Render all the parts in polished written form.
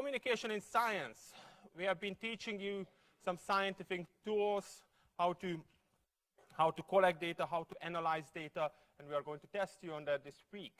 communication in science. We have been teaching you some scientific tools, how to collect data, how to analyze data, and we are going to test you on that this week.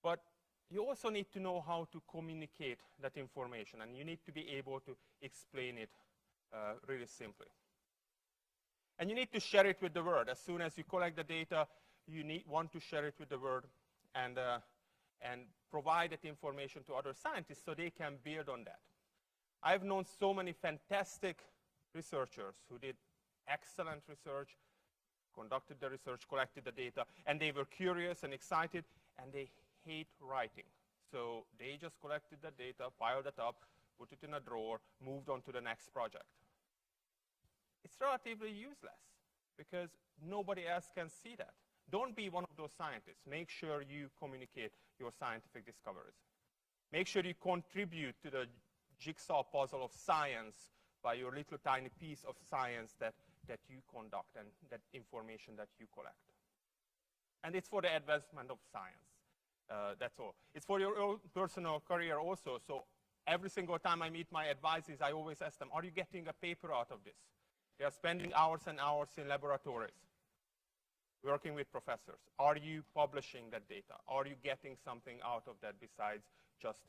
But you also need to know how to communicate that information, and you need to be able to explain it really simply. And you need to share it with the world. As soon as you collect the data, you want to share it with the world and provide that information to other scientists so they can build on that. I've known so many fantastic researchers who did excellent research, conducted the research, collected the data, and they were curious and excited, and they hate writing. So they just collected the data, piled it up, put it in a drawer, moved on to the next project. It's relatively useless because nobody else can see that. Don't be one of those scientists. Make sure you communicate your scientific discoveries. Make sure you contribute to the jigsaw puzzle of science by your little tiny piece of science that you conduct and that information that you collect. And it's for the advancement of science. That's all. It's for your own personal career also. So every single time I meet my advisors, I always ask them, are you getting a paper out of this? They are spending hours and hours in laboratories, working with professors. Are you publishing that data? Are you getting something out of that besides just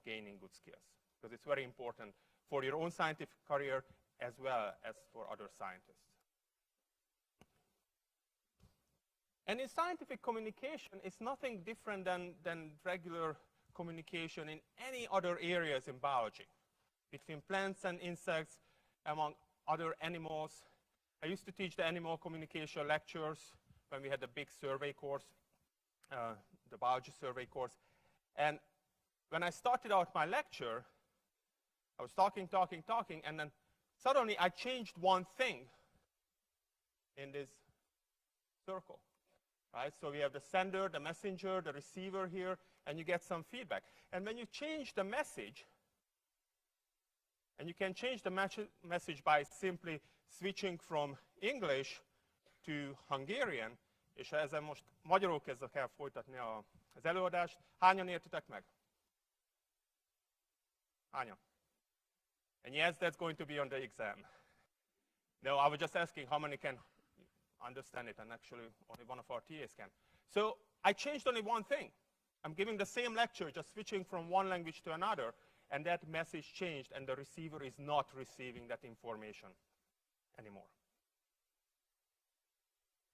gaining good skills? Because it's very important for your own scientific career as well as for other scientists. And in scientific communication, it's nothing different than regular communication in any other areas in biology, between plants and insects, among other animals. I used to teach the animal communication lectures when we had the big survey course, the biology survey course. And when I started out my lecture, I was talking, and then suddenly I changed one thing in this circle. Right? So we have the sender, the messenger, the receiver here, and you get some feedback. And when you change the message, and you can change the message by simply switching from English to Hungarian, és ezzel most magyarul kezdek el folytatni az előadást. Hányan értitek meg? Hányan? And yes, that's going to be on the exam. No, I was just asking how many can understand it, and actually only one of our TAs can. So I changed only one thing. I'm giving the same lecture, just switching from one language to another, and that message changed, and the receiver is not receiving that information anymore.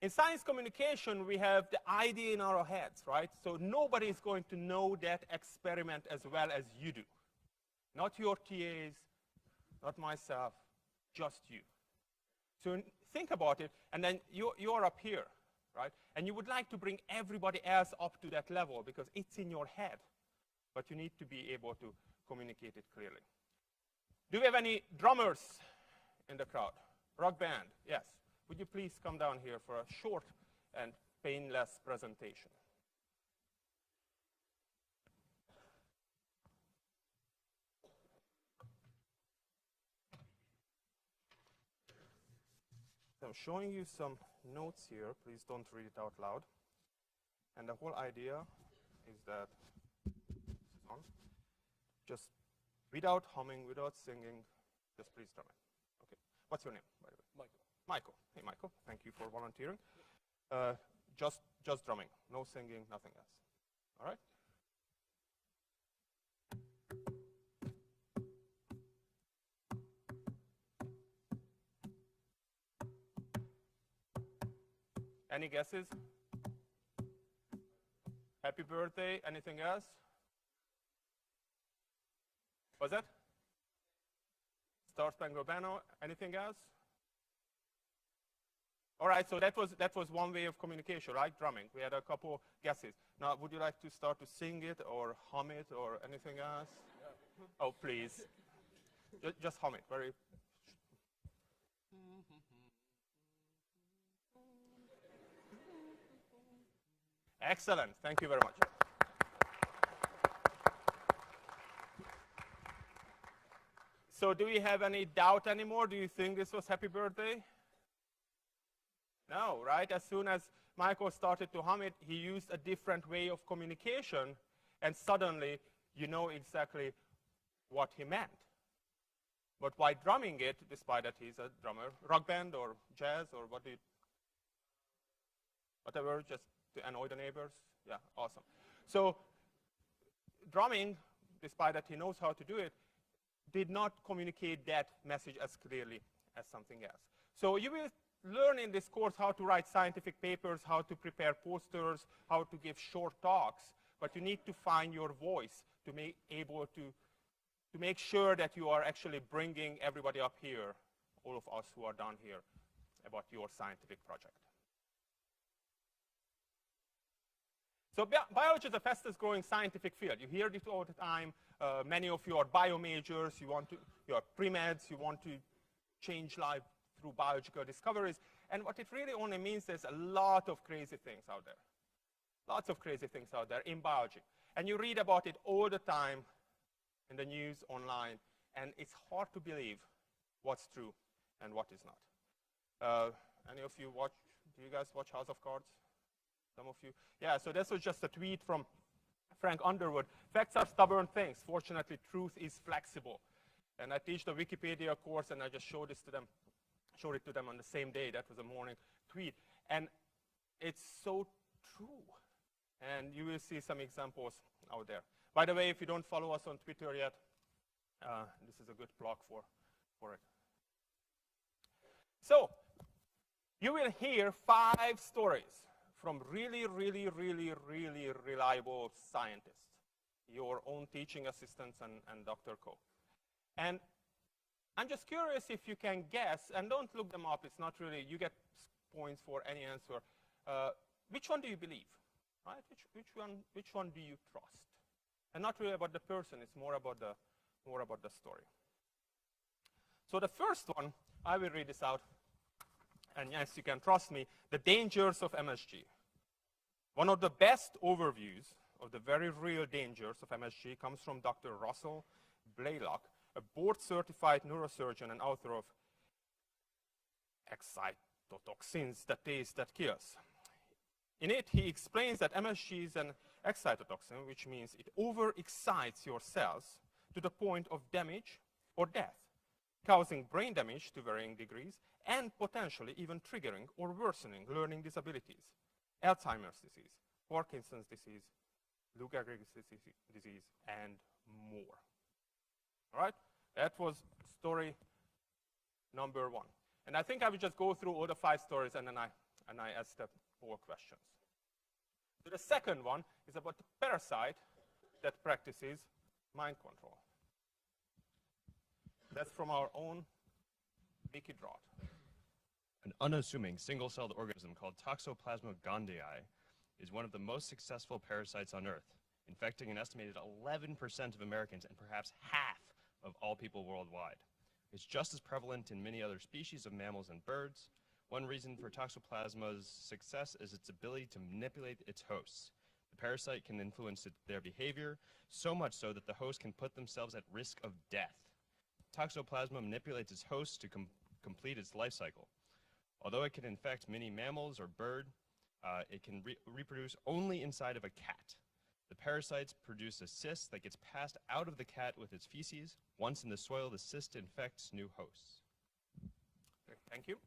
In science communication, we have the idea in our heads, right? So nobody is going to know that experiment as well as you do. Not your TAs, not myself, just you. So think about it, and then you're up here, right? And you would like to bring everybody else up to that level because it's in your head, but you need to be able to communicate it clearly. Do we have any drummers in the crowd? Rock band, yes. Would you please come down here for a short and painless presentation? So I'm showing you some notes here. Please don't read it out loud. And the whole idea is that just without humming, without singing, just please drum it. Okay. What's your name, by the way? Michael. Michael. Hey, Michael. Thank you for volunteering. Just drumming. No singing, nothing else. All right? Any guesses? Happy birthday. Anything else? What's that? Star Spangled Banner. Anything else? All right, so that was one way of communication, right? Drumming. We had a couple guesses. Now, would you like to start to sing it or hum it or anything else? Yeah. Oh, please. Just hum it. Very. Excellent. Thank you very much. So do we have any doubt anymore? Do you think this was happy birthday? No, right? As soon as Michael started to hum it, he used a different way of communication, and suddenly you know exactly what he meant. But why drumming it, despite that he's a drummer? Rock band or jazz or what do you, whatever, just to annoy the neighbors? Yeah, awesome. So drumming, despite that he knows how to do it, did not communicate that message as clearly as something else. So you will learn in this course how to write scientific papers, how to prepare posters, how to give short talks, but you need to find your voice to make able to make sure that you are actually bringing everybody up here, all of us who are down here, about your scientific project. So biology is the fastest growing scientific field. You hear this all the time. Many of you are bio majors, you are pre-meds, you want to change life through biological discoveries. And what it really only means is a lot of crazy things out there. Lots of crazy things out there in biology. And you read about it all the time in the news, online, and it's hard to believe what's true and what is not. Any of you watch, do you guys watch House of Cards? Some of you? Yeah, so this was just a tweet from Frank Underwood. Facts are stubborn things. Fortunately, truth is flexible. And I teach the Wikipedia course, and I just showed it to them on the same day. That was a morning tweet. And it's so true. And you will see some examples out there. By the way, if you don't follow us on Twitter yet, this is a good plug for it. So, you will hear 5 stories from really, really, really, really reliable scientists, your own teaching assistants and Dr. Ko. And I'm just curious if you can guess, and don't look them up, it's not really, you get points for any answer. Which one do you believe, right? Which one do you trust? And not really about the person, it's more about the story. So the first one, I will read this out, and yes, you can trust me, the dangers of MSG. One of the best overviews of the very real dangers of MSG comes from Dr. Russell Blaylock, a board-certified neurosurgeon and author of Excitotoxins, the Taste That Kills. In it, he explains that MSG is an excitotoxin, which means it overexcites your cells to the point of damage or death, causing brain damage to varying degrees and potentially even triggering or worsening learning disabilities, Alzheimer's disease, Parkinson's disease, Lou Gehrig's disease, and more. All right? That was story number 1. And I think I will just go through all the 5 stories and then I ask the 4 questions. So the second one is about the parasite that practices mind control. That's from our own Mickey Drott. An unassuming single-celled organism called Toxoplasma gondii is one of the most successful parasites on Earth, infecting an estimated 11% of Americans and perhaps half of all people worldwide. It's just as prevalent in many other species of mammals and birds. One reason for Toxoplasma's success is its ability to manipulate its hosts. The parasite can influence their behavior, so much so that the host can put themselves at risk of death. Toxoplasma manipulates its hosts to complete its life cycle. Although it can infect many mammals or birds, it can reproduce only inside of a cat. The parasites produce a cyst that gets passed out of the cat with its feces. Once in the soil, the cyst infects new hosts. Okay, thank you.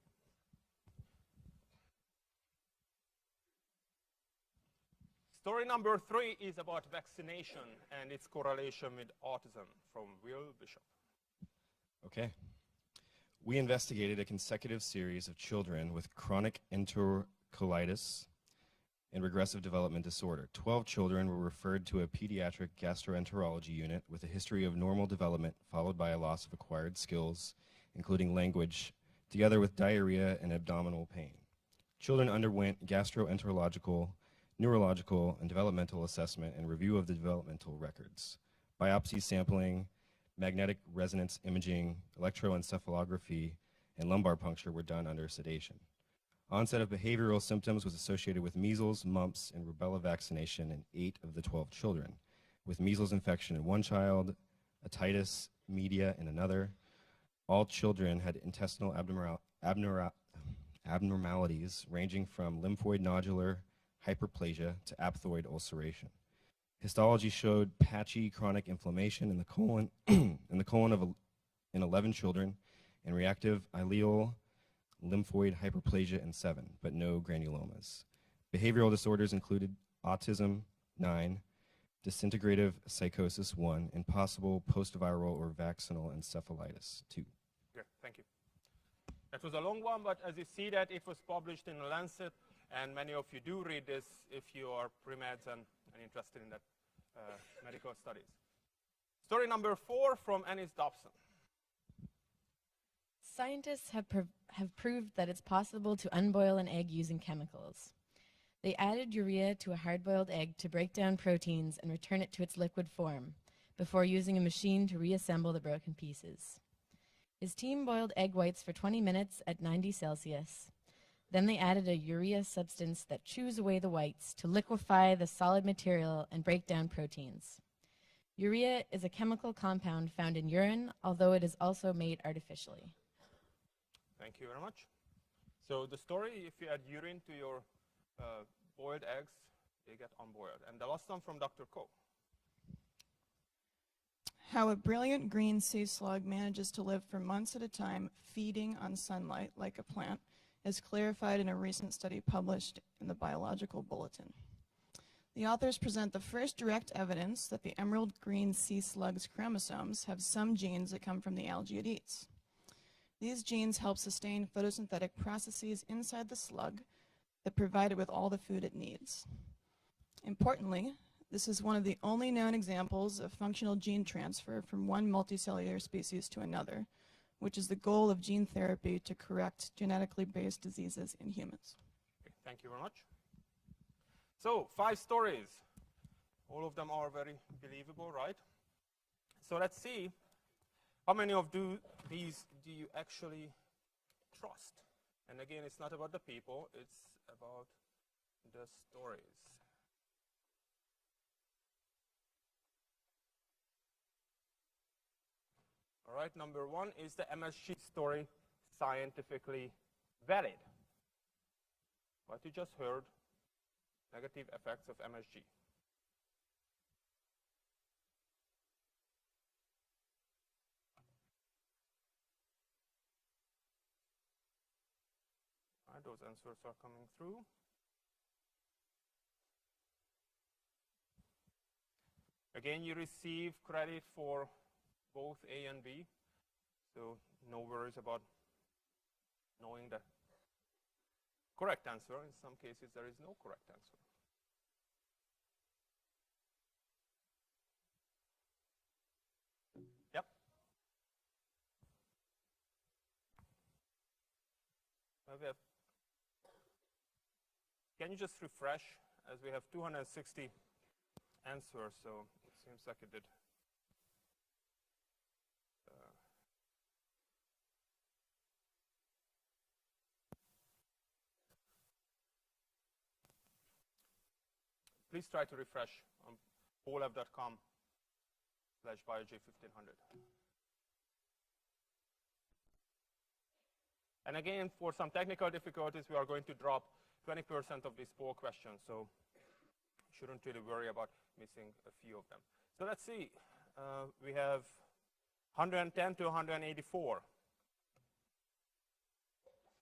Story number 3 is about vaccination and its correlation with autism, from Will Bishop. Okay. We investigated a consecutive series of children with chronic enterocolitis and regressive development disorder. 12 children were referred to a pediatric gastroenterology unit with a history of normal development followed by a loss of acquired skills, including language, together with diarrhea and abdominal pain. Children underwent gastroenterological, neurological, and developmental assessment and review of the developmental records. Biopsy sampling, magnetic resonance imaging, electroencephalography, and lumbar puncture were done under sedation. Onset of behavioral symptoms was associated with measles, mumps, and rubella vaccination in 8 of the 12 children, with measles infection in 1 child, otitis media in another. All children had intestinal abnormalities ranging from lymphoid nodular hyperplasia to aphthoid ulceration. Histology showed patchy chronic inflammation in the colon, in 11 children, and reactive ileal lymphoid hyperplasia in 7, but no granulomas. Behavioral disorders included autism, 9, disintegrative psychosis, 1, and possible post-viral or vaccinal encephalitis, 2. Okay, thank you. That was a long one, but as you see that it was published in The Lancet, and many of you do read this if you are pre-meds and interested in that medical studies. Story number 4 from Ennis Dobson. Scientists have proved that it's possible to unboil an egg using chemicals. They added urea to a hard-boiled egg to break down proteins and return it to its liquid form, before using a machine to reassemble the broken pieces. His team boiled egg whites for 20 minutes at 90 Celsius. Then they added a urea substance that chews away the whites to liquefy the solid material and break down proteins. Urea is a chemical compound found in urine, although it is also made artificially. Thank you very much. So the story, if you add urine to your boiled eggs, they get unboiled. And the last one from Dr. Koh. How a brilliant green sea slug manages to live for months at a time feeding on sunlight like a plant is clarified in a recent study published in the Biological Bulletin. The authors present the first direct evidence that the emerald green sea slug's chromosomes have some genes that come from the algae it eats. These genes help sustain photosynthetic processes inside the slug that provide it with all the food it needs. Importantly, this is one of the only known examples of functional gene transfer from one multicellular species to another, which is the goal of gene therapy to correct genetically based diseases in humans. Okay, thank you very much. So, 5 stories. All of them are very believable, right? So let's see, how many of these do you actually trust? And again, it's not about the people, it's about the stories. All right, number 1, is the MSG story scientifically valid? What you just heard, negative effects of MSG. All right, those answers are coming through. Again, you receive credit for both A and B, so no worries about knowing the correct answer. In some cases, there is no correct answer. Yep. Can you just refresh, as we have 260 answers, so it seems like it did. Please try to refresh on polab.com/bioj1500. And again, for some technical difficulties, we are going to drop 20% of these poll questions, so you shouldn't really worry about missing a few of them. So let's see. We have 110 to 184.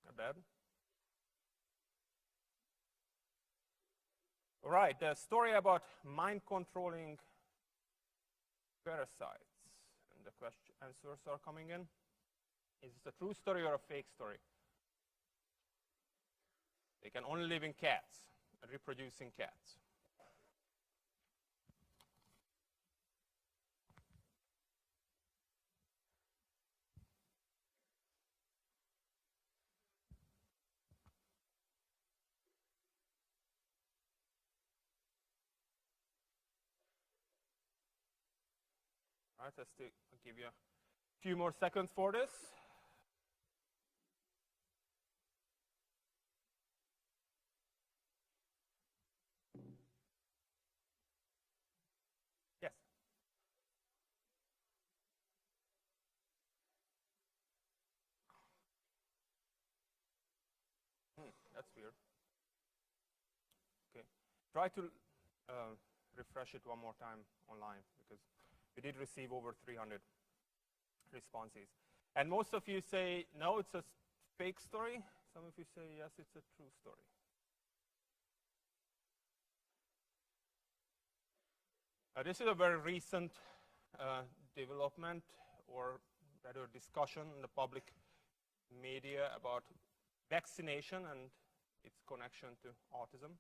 Not bad. All right, the story about mind-controlling parasites. And the answers are coming in. Is this a true story or a fake story? They can only live in cats, reproducing cats. All right, I'll give you a few more seconds for this. Yes. That's weird. Okay. Try to refresh it one more time online because we did receive over 300 responses. And most of you say, no, it's a fake story. Some of you say, yes, it's a true story. This is a very recent development, or rather discussion in the public media about vaccination and its connection to autism.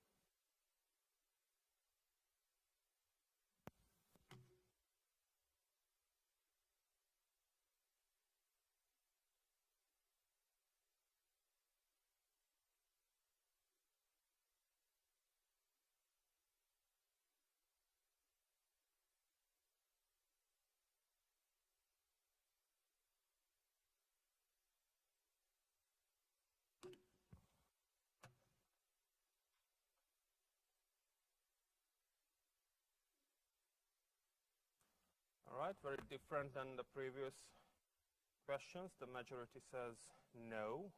All right, very different than the previous questions. The majority says no.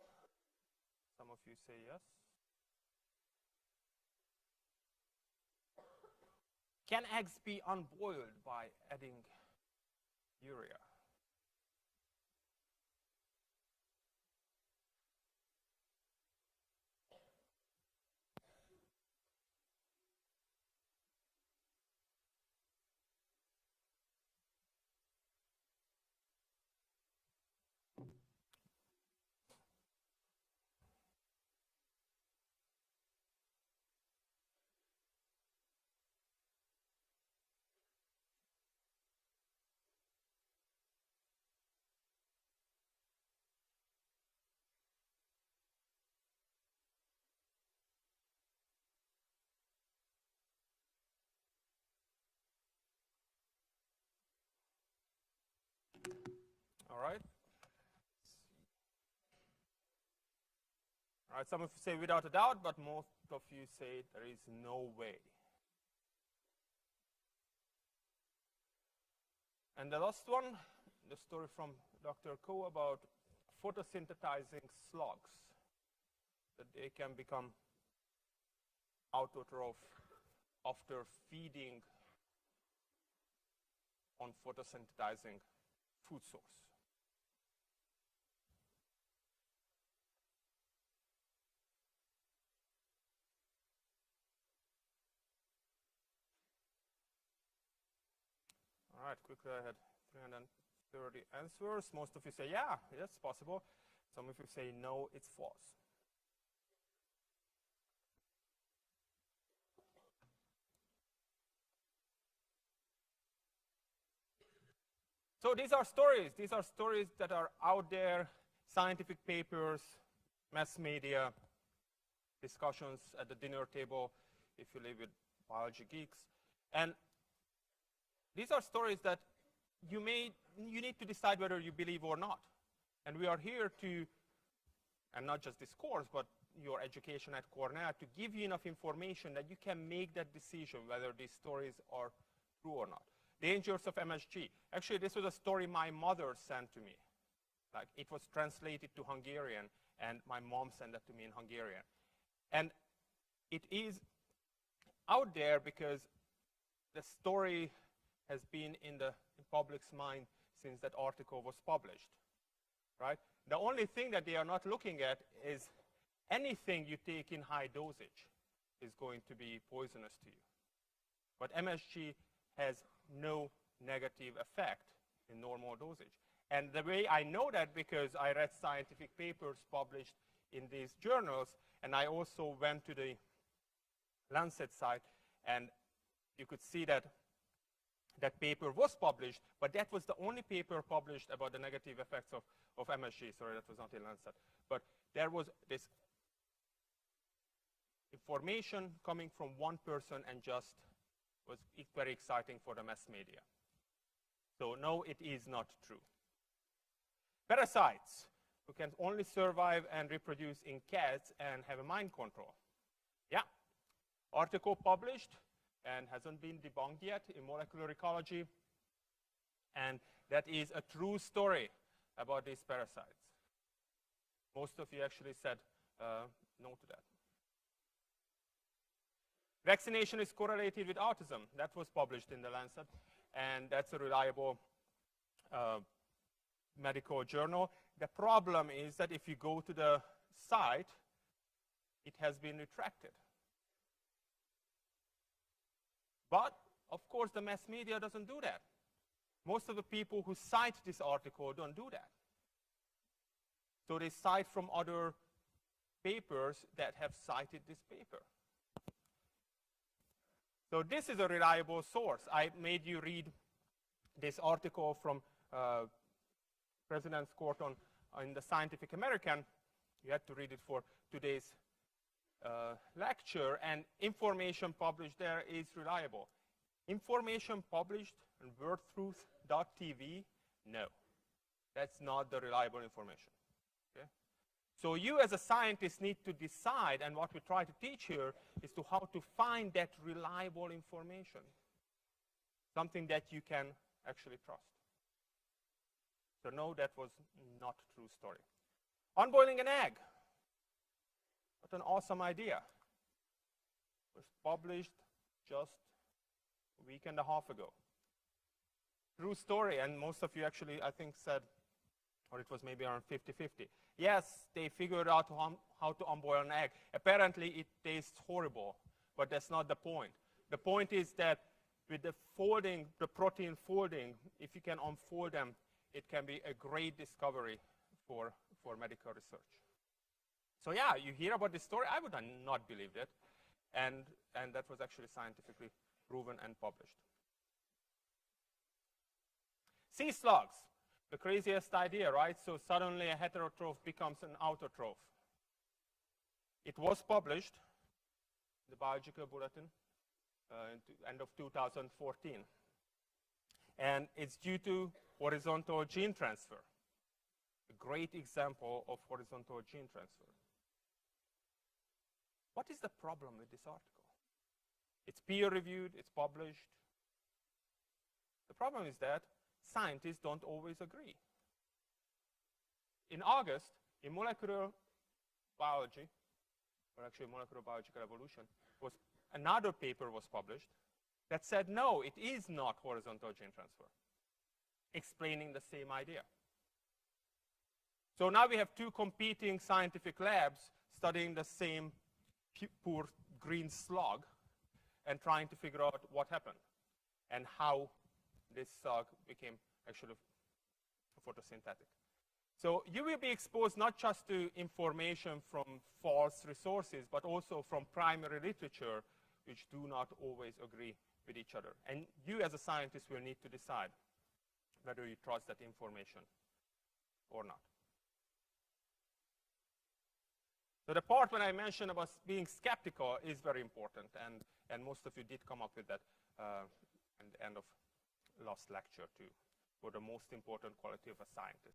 Some of you say yes. Can eggs be unboiled by adding urea? All right. All right, some of you say without a doubt, but most of you say there is no way. And the last one, the story from Dr. Ko about photosynthesizing slugs, that they can become autotroph after feeding on photosynthesizing food source. All right, quickly I had 330 answers. Most of you say, yeah, that's possible. Some of you say, no, it's false. So these are stories. These are stories that are out there, scientific papers, mass media, discussions at the dinner table, if you live with biology geeks. And these are stories that you need to decide whether you believe or not. And we are here to, and not just this course, but your education at Cornell, to give you enough information that you can make that decision whether these stories are true or not. Dangers of MSG. Actually, this was a story my mother sent to me. Like, it was translated to Hungarian, and my mom sent that to me in Hungarian. And it is out there because the story has been in the public's mind since that article was published, right? The only thing that they are not looking at is anything you take in high dosage is going to be poisonous to you. But MSG has no negative effect in normal dosage. And the way I know that, because I read scientific papers published in these journals, and I also went to the Lancet site, and you could see that that paper was published, but that was the only paper published about the negative effects of MSG. Sorry, that was not in Lancet. But there was this information coming from one person, and just was very exciting for the mass media. So no, it is not true. Parasites, who can only survive and reproduce in cats and have a mind control. Yeah, article published and hasn't been debunked yet in Molecular Ecology. And that is a true story about these parasites. Most of you actually said no to that. Vaccination is correlated with autism. That was published in The Lancet, and that's a reliable medical journal. The problem is that if you go to the site, it has been retracted. But, of course, the mass media doesn't do that. Most of the people who cite this article don't do that. So they cite from other papers that have cited this paper. So this is a reliable source. I made you read this article from President's Court in the Scientific American. You had to read it for today's lecture, and information published there is reliable. Information published on wordtruth.tv, no. That's not the reliable information. Okay? So you as a scientist need to decide, and what we try to teach here is to how to find that reliable information, something that you can actually trust. So no, that was not a true story. Unboiling an egg. What an awesome idea. It was published just a week and a half ago. True story, and most of you actually, I think, said, or it was maybe around 50-50. Yes, they figured out how to unboil an egg. Apparently, it tastes horrible, but that's not the point. The point is that with the folding, the protein folding, if you can unfold them, it can be a great discovery for medical research. So yeah, you hear about this story. I would have not believed it. And that was actually scientifically proven and published. Sea slugs, the craziest idea, right? So suddenly a heterotroph becomes an autotroph. It was published in the Biological Bulletin in the end of 2014. And it's due to horizontal gene transfer. A great example of horizontal gene transfer. What is the problem with this article? It's peer-reviewed, it's published. The problem is that scientists don't always agree. In August, in Molecular Biology, or actually Molecular Biological Evolution, another paper was published that said, no, it is not horizontal gene transfer, explaining the same idea. So now we have two competing scientific labs studying the same poor green slug and trying to figure out what happened and how this slug became actually photosynthetic. So you will be exposed not just to information from false resources, but also from primary literature, which do not always agree with each other. And you as a scientist will need to decide whether you trust that information or not. So the part when I mentioned about being skeptical is very important, and most of you did come up with that at the end of last lecture too, for the most important quality of a scientist.